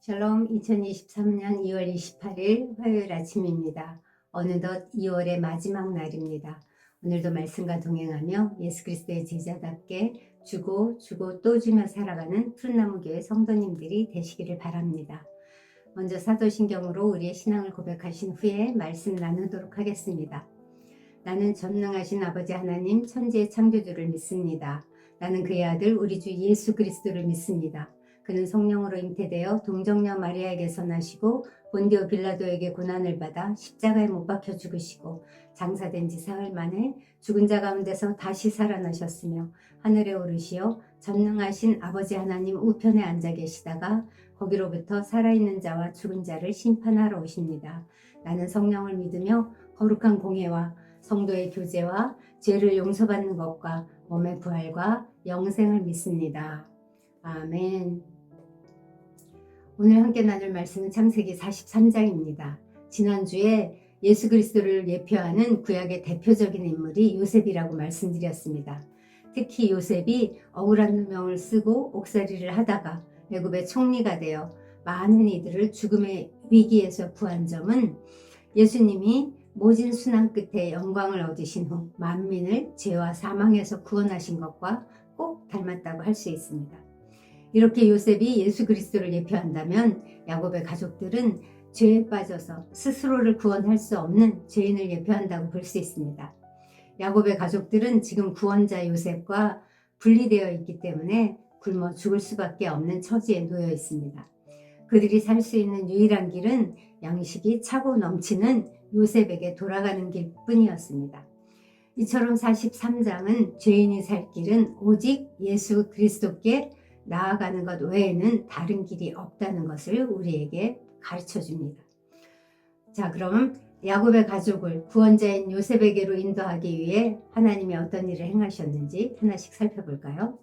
샬롬 2023년 2월 28일 화요일 아침입니다. 어느덧 2월의 마지막 날입니다. 오늘도 말씀과 동행하며 예수 그리스도의 제자답게 주고 또 주며 살아가는 푸른나무교회 성도님들이 되시기를 바랍니다. 먼저 사도신경으로 우리의 신앙을 고백하신 후에 말씀 나누도록 하겠습니다. 나는 전능하신 아버지 하나님 천지의 창조주를 믿습니다. 나는 그의 아들 우리 주 예수 그리스도를 믿습니다. 그는 성령으로 잉태되어 동정녀 마리아에게서 나시고 본디오 빌라도에게 고난을 받아 십자가에 못 박혀 죽으시고 장사된 지 사흘 만에 죽은 자 가운데서 다시 살아나셨으며 하늘에 오르시어 전능하신 아버지 하나님 우편에 앉아 계시다가 거기로부터 살아있는 자와 죽은 자를 심판하러 오십니다. 나는 성령을 믿으며 거룩한 공회와 성도의 교제와 죄를 용서받는 것과 몸의 부활과 영생을 믿습니다. 아멘. 오늘 함께 나눌 말씀은 창세기 43장입니다. 지난주에 예수 그리스도를 예표하는 구약의 대표적인 인물이 요셉이라고 말씀드렸습니다. 특히 요셉이 억울한 누명을 쓰고 옥살이를 하다가 애굽의 총리가 되어 많은 이들을 죽음의 위기에서 구한 점은 예수님이 모진 순환 끝에 영광을 얻으신 후 만민을 죄와 사망에서 구원하신 것과 꼭 닮았다고 할 수 있습니다. 이렇게 요셉이 예수 그리스도를 예표한다면 야곱의 가족들은 죄에 빠져서 스스로를 구원할 수 없는 죄인을 예표한다고 볼 수 있습니다. 야곱의 가족들은 지금 구원자 요셉과 분리되어 있기 때문에 굶어 죽을 수밖에 없는 처지에 놓여 있습니다. 그들이 살 수 있는 유일한 길은 양식이 차고 넘치는 요셉에게 돌아가는 길뿐이었습니다. 이처럼 43장은 죄인이 살 길은 오직 예수 그리스도께 나아가는 것 외에는 다른 길이 없다는 것을 우리에게 가르쳐 줍니다. 자, 그럼 야곱의 가족을 구원자인 요셉에게로 인도하기 위해 하나님이 어떤 일을 행하셨는지 하나씩 살펴볼까요?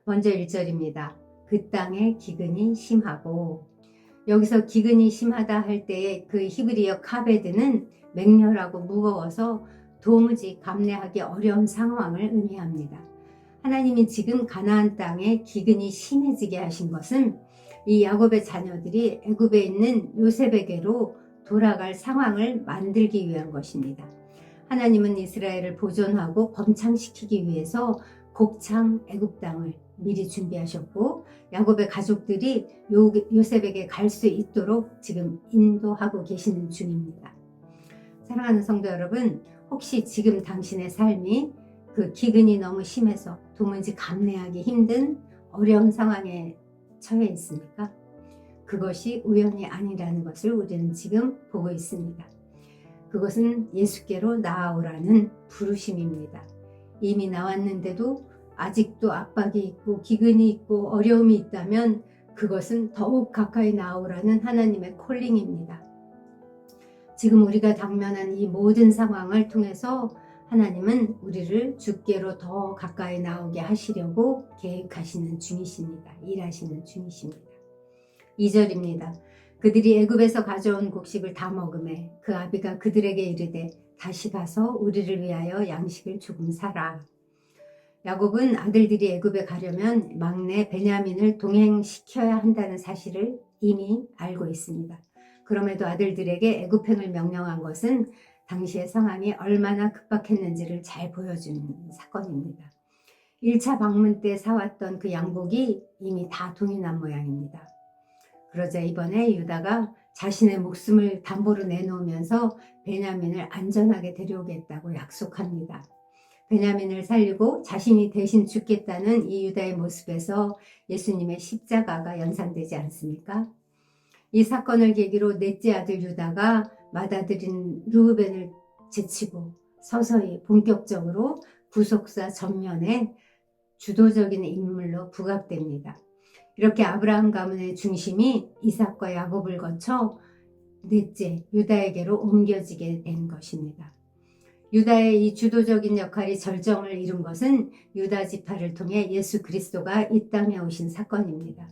먼저 1절입니다. 그 땅에 기근이 심하고, 여기서 기근이 심하다 할 때의 그 히브리어 카베드는 맹렬하고 무거워서 도무지 감내하기 어려운 상황을 의미합니다. 하나님이 지금 가나안 땅에 기근이 심해지게 하신 것은 이 야곱의 자녀들이 애굽에 있는 요셉에게로 돌아갈 상황을 만들기 위한 것입니다. 하나님은 이스라엘을 보존하고 번창시키기 위해서 곡창 애굽 땅을 미리 준비하셨고 야곱의 가족들이 요셉에게 갈 수 있도록 지금 인도하고 계시는 중입니다. 사랑하는 성도 여러분, 혹시 지금 당신의 삶이 그 기근이 너무 심해서 도무지 감내하기 힘든 어려운 상황에 처해 있습니까? 그것이 우연이 아니라는 것을 우리는 지금 보고 있습니다. 그것은 예수께로 나아오라는 부르심입니다. 이미 나왔는데도 아직도 압박이 있고 기근이 있고 어려움이 있다면 그것은 더욱 가까이 나아오라는 하나님의 콜링입니다. 지금 우리가 당면한 이 모든 상황을 통해서 하나님은 우리를 주께로 더 가까이 나오게 하시려고 계획하시는 중이십니다. 일하시는 중이십니다. 2절입니다. 그들이 애굽에서 가져온 곡식을 다 먹음에 그 아비가 그들에게 이르되 다시 가서 우리를 위하여 양식을 조금 사라. 야곱은 아들들이 애굽에 가려면 막내 베냐민을 동행시켜야 한다는 사실을 이미 알고 있습니다. 그럼에도 아들들에게 애굽행을 명령한 것은 당시의 상황이 얼마나 급박했는지를 잘 보여준 사건입니다. 1차 방문 때 사왔던 그 양복이 이미 다 돈이 난 모양입니다. 그러자 이번에 유다가 자신의 목숨을 담보로 내놓으면서 베냐민을 안전하게 데려오겠다고 약속합니다. 베냐민을 살리고 자신이 대신 죽겠다는 이 유다의 모습에서 예수님의 십자가가 연상되지 않습니까? 이 사건을 계기로 넷째 아들 유다가 맏아들인 르우벤을 제치고 서서히 본격적으로 구속사 전면에 주도적인 인물로 부각됩니다. 이렇게 아브라함 가문의 중심이 이삭과 야곱을 거쳐 넷째 유다에게로 옮겨지게 된 것입니다. 유다의 이 주도적인 역할이 절정을 이룬 것은 유다 지파를 통해 예수 그리스도가 이 땅에 오신 사건입니다.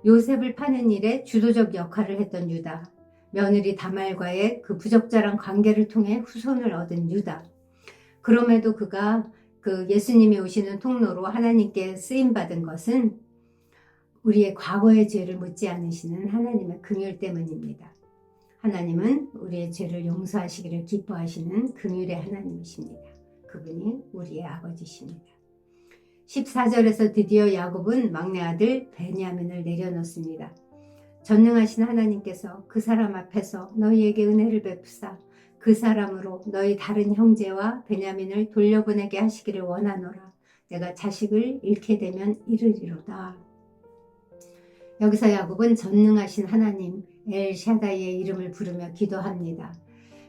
요셉을 파는 일에 주도적 역할을 했던 유다, 며느리 다말과의 그 부적절한 관계를 통해 후손을 얻은 유다. 그럼에도 그가 그 예수님이 오시는 통로로 하나님께 쓰임받은 것은 우리의 과거의 죄를 묻지 않으시는 하나님의 긍휼 때문입니다. 하나님은 우리의 죄를 용서하시기를 기뻐하시는 긍휼의 하나님이십니다. 그분이 우리의 아버지십니다. 14절에서 드디어 야곱은 막내 아들 베냐민을 내려놓습니다. 전능하신 하나님께서 그 사람 앞에서 너희에게 은혜를 베푸사 그 사람으로 너희 다른 형제와 베냐민을 돌려보내게 하시기를 원하노라. 내가 자식을 잃게 되면 이르리로다. 여기서 야곱은 전능하신 하나님 엘샤다이의 이름을 부르며 기도합니다.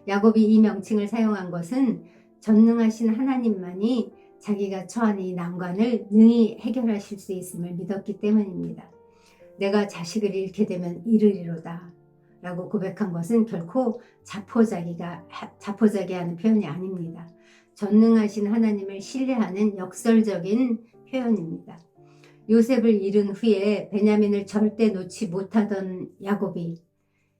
야곱이 이 명칭을 사용한 것은 전능하신 하나님만이 자기가 처한 이 난관을 능히 해결하실 수 있음을 믿었기 때문입니다. 내가 자식을 잃게 되면 이르리로다 라고 고백한 것은 결코 자포자기하는 표현이 아닙니다. 전능하신 하나님을 신뢰하는 역설적인 표현입니다. 요셉을 잃은 후에 베냐민을 절대 놓지 못하던 야곱이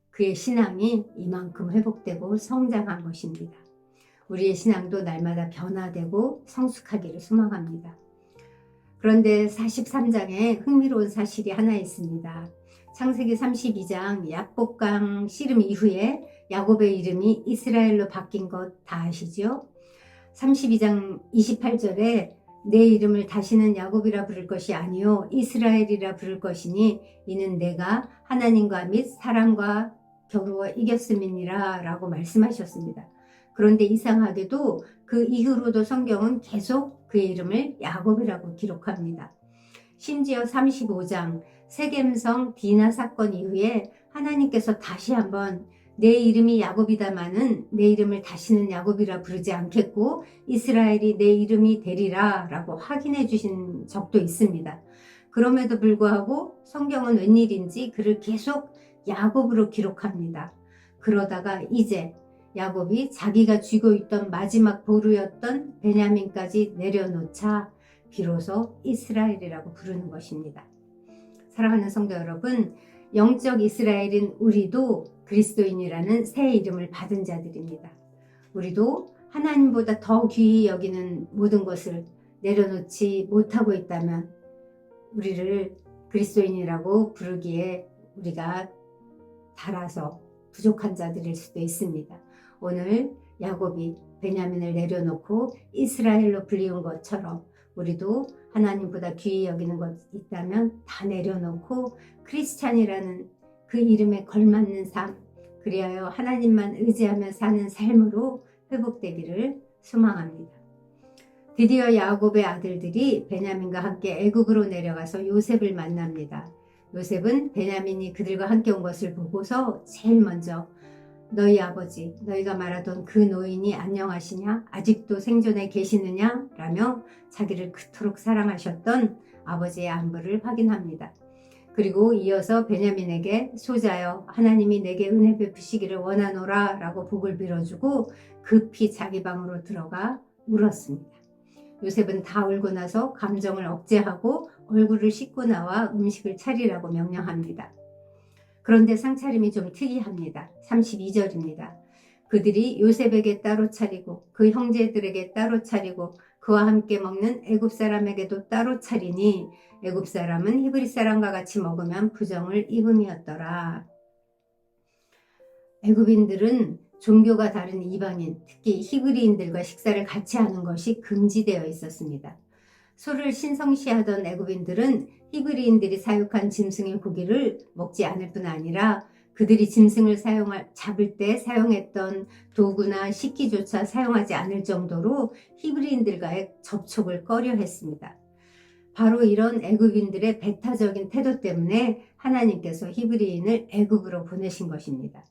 그의 신앙이 이만큼 회복되고 성장한 것입니다. 우리의 신앙도 날마다 변화되고 성숙하기를 소망합니다. 그런데 43장에 흥미로운 사실이 하나 있습니다. 창세기 32장 약복강 씨름 이후에 야곱의 이름이 이스라엘로 바뀐 것 다 아시죠? 32장 28절에 내 이름을 다시는 야곱이라 부를 것이 아니요 이스라엘이라 부를 것이니 이는 내가 하나님과 및 사람과 겨루어 이겼음이니라 라고 말씀하셨습니다. 그런데 이상하게도 그 이후로도 성경은 계속 그의 이름을 야곱이라고 기록합니다. 심지어 35장 세겜성 디나 사건 이후에 하나님께서 다시 한번 내 이름이 야곱이다마는 내 이름을 다시는 야곱이라 부르지 않겠고 이스라엘이 내 이름이 되리라 라고 확인해 주신 적도 있습니다. 그럼에도 불구하고 성경은 웬일인지 그를 계속 야곱으로 기록합니다. 그러다가 이제 야곱이 자기가 쥐고 있던 마지막 보루였던 베냐민까지 내려놓자 비로소 이스라엘이라고 부르는 것입니다. 사랑하는 성도 여러분, 영적 이스라엘인 우리도 그리스도인이라는 새 이름을 받은 자들입니다. 우리도 하나님보다 더 귀히 여기는 모든 것을 내려놓지 못하고 있다면 우리를 그리스도인이라고 부르기에 우리가 달아서 부족한 자들일 수도 있습니다. 오늘 야곱이 베냐민을 내려놓고 이스라엘로 불리운 것처럼 우리도 하나님보다 귀히 여기는 것 있다면 다 내려놓고 크리스찬이라는 그 이름에 걸맞는 삶, 그리하여 하나님만 의지하며 사는 삶으로 회복되기를 소망합니다. 드디어 야곱의 아들들이 베냐민과 함께 애굽으로 내려가서 요셉을 만납니다. 요셉은 베냐민이 그들과 함께 온 것을 보고서 제일 먼저 너희 아버지, 너희가 말하던 그 노인이 안녕하시냐? 아직도 생존해 계시느냐? 라며 자기를 그토록 사랑하셨던 아버지의 안부를 확인합니다. 그리고 이어서 베냐민에게 소자여 하나님이 내게 은혜 베푸시기를 원하노라 라고 복을 빌어주고 급히 자기 방으로 들어가 울었습니다. 요셉은 다 울고 나서 감정을 억제하고 얼굴을 씻고 나와 음식을 차리라고 명령합니다. 그런데 상차림이 좀 특이합니다. 32절입니다. 그들이 요셉에게 따로 차리고 그 형제들에게 따로 차리고 그와 함께 먹는 애굽 사람에게도 따로 차리니 애굽 사람은 히브리 사람과 같이 먹으면 부정을 입음이었더라. 애굽인들은 종교가 다른 이방인, 특히 히브리인들과 식사를 같이 하는 것이 금지되어 있었습니다. 소를 신성시하던 애굽인들은 히브리인들이 사육한 짐승의 고기를 먹지 않을 뿐 아니라 그들이 짐승을 잡을 때 사용했던 도구나 식기조차 사용하지 않을 정도로 히브리인들과의 접촉을 꺼려했습니다. 바로 이런 애굽인들의 배타적인 태도 때문에 하나님께서 히브리인을 애굽으로 보내신 것입니다.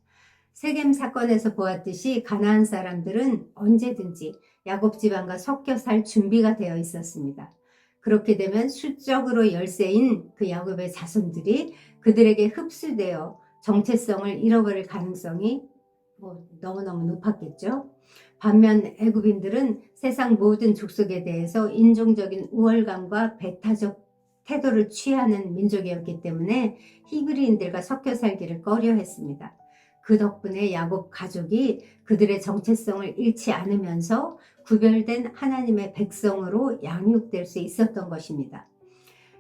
세겜 사건에서 보았듯이 가나안 사람들은 언제든지 야곱 집안과 섞여 살 준비가 되어 있었습니다. 그렇게 되면 수적으로 열세인 그 야곱의 자손들이 그들에게 흡수되어 정체성을 잃어버릴 가능성이 너무너무 높았겠죠. 반면 애굽인들은 세상 모든 족속에 대해서 인종적인 우월감과 배타적 태도를 취하는 민족이었기 때문에 히브리인들과 섞여 살기를 꺼려했습니다. 그 덕분에 야곱 가족이 그들의 정체성을 잃지 않으면서 구별된 하나님의 백성으로 양육될 수 있었던 것입니다.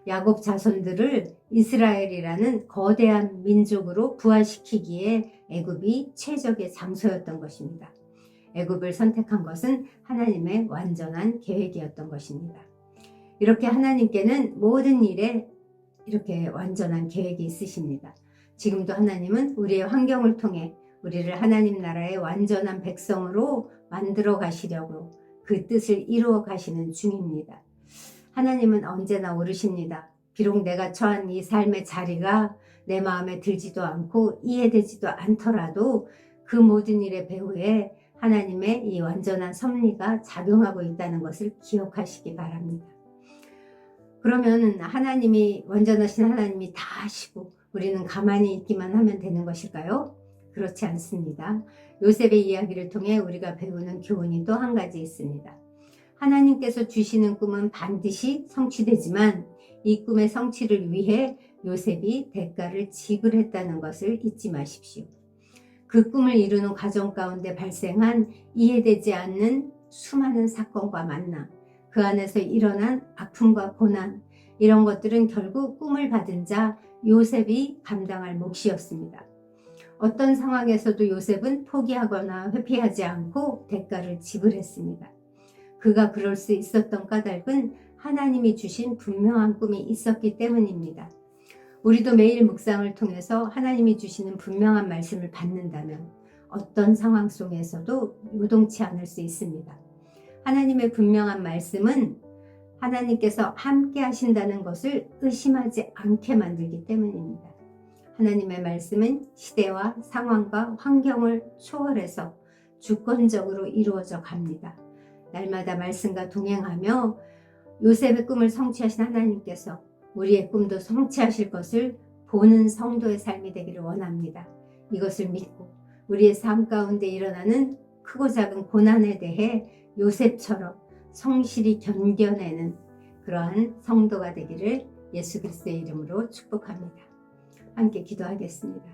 야곱 자손들을 이스라엘이라는 거대한 민족으로 부활시키기에 애굽이 최적의 장소였던 것입니다. 애굽을 선택한 것은 하나님의 완전한 계획이었던 것입니다. 이렇게 하나님께는 모든 일에 이렇게 완전한 계획이 있으십니다. 지금도 하나님은 우리의 환경을 통해 우리를 하나님 나라의 완전한 백성으로 만들어 가시려고 그 뜻을 이루어 가시는 중입니다. 하나님은 언제나 오르십니다. 비록 내가 처한 이 삶의 자리가 내 마음에 들지도 않고 이해되지도 않더라도 그 모든 일의 배후에 하나님의 이 완전한 섭리가 작용하고 있다는 것을 기억하시기 바랍니다. 그러면 하나님이 완전하신 하나님이 다 하시고 우리는 가만히 있기만 하면 되는 것일까요? 그렇지 않습니다. 요셉의 이야기를 통해 우리가 배우는 교훈이 또 한 가지 있습니다. 하나님께서 주시는 꿈은 반드시 성취되지만 이 꿈의 성취를 위해 요셉이 대가를 지불했다는 것을 잊지 마십시오. 그 꿈을 이루는 과정 가운데 발생한 이해되지 않는 수많은 사건과 만남, 그 안에서 일어난 아픔과 고난, 이런 것들은 결국 꿈을 받은 자 요셉이 감당할 몫이었습니다. 어떤 상황에서도 요셉은 포기하거나 회피하지 않고 대가를 지불했습니다. 그가 그럴 수 있었던 까닭은 하나님이 주신 분명한 꿈이 있었기 때문입니다. 우리도 매일 묵상을 통해서 하나님이 주시는 분명한 말씀을 받는다면 어떤 상황 속에서도 요동치 않을 수 있습니다. 하나님의 분명한 말씀은 하나님께서 함께 하신다는 것을 의심하지 않게 만들기 때문입니다. 하나님의 말씀은 시대와 상황과 환경을 초월해서 주권적으로 이루어져 갑니다. 날마다 말씀과 동행하며 요셉의 꿈을 성취하신 하나님께서 우리의 꿈도 성취하실 것을 보는 성도의 삶이 되기를 원합니다. 이것을 믿고 우리의 삶 가운데 일어나는 크고 작은 고난에 대해 요셉처럼 성실히 견뎌내는 그러한 성도가 되기를 예수 그리스도의 이름으로 축복합니다. 함께 기도하겠습니다.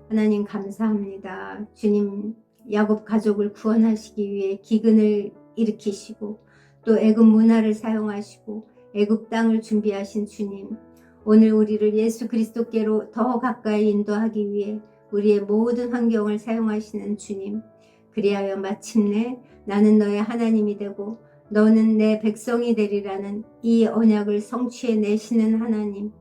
하나님 감사합니다. 주님, 야곱 가족을 구원하시기 위해 기근을 일으키시고 또 애굽 문화를 사용하시고 애굽 땅을 준비하신 주님, 오늘 우리를 예수 그리스도께로 더 가까이 인도하기 위해 우리의 모든 환경을 사용하시는 주님, 그리하여 마침내 나는 너의 하나님이 되고 너는 내 백성이 되리라는 이 언약을 성취해내시는 하나님,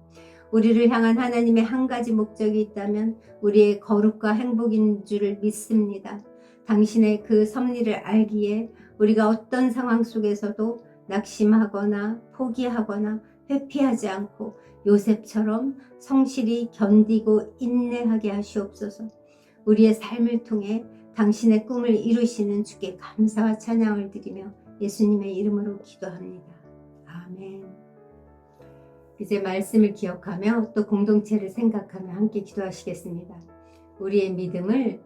우리를 향한 하나님의 한 가지 목적이 있다면 우리의 거룩과 행복인 줄을 믿습니다. 당신의 그 섭리를 알기에 우리가 어떤 상황 속에서도 낙심하거나 포기하거나 회피하지 않고 요셉처럼 성실히 견디고 인내하게 하시옵소서. 우리의 삶을 통해 당신의 꿈을 이루시는 주께 감사와 찬양을 드리며 예수님의 이름으로 기도합니다. 아멘. 이제 말씀을 기억하며 또 공동체를 생각하며 함께 기도하시겠습니다. 우리의 믿음을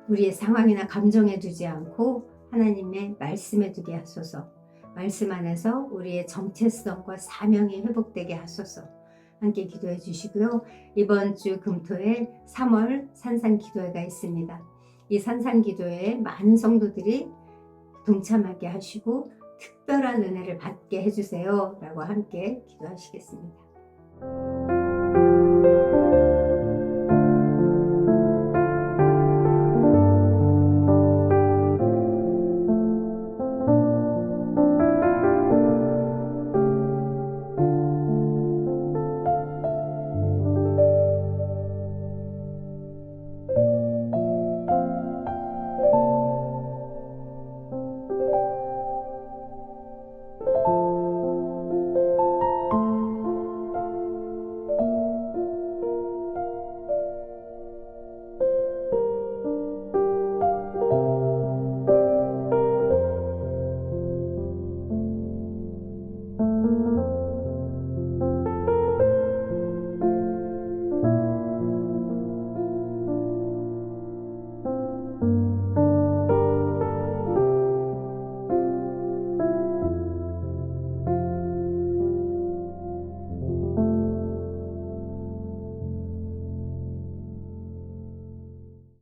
우리의 상황이나 감정에 두지 않고 하나님의 말씀에 두게 하소서. 말씀 안에서 우리의 정체성과 사명이 회복되게 하소서. 함께 기도해 주시고요. 이번 주 금토에 3월 산상기도회가 있습니다. 이 산상기도회에 많은 성도들이 동참하게 하시고 특별한 은혜를 받게 해주세요 라고 함께 기도하시겠습니다.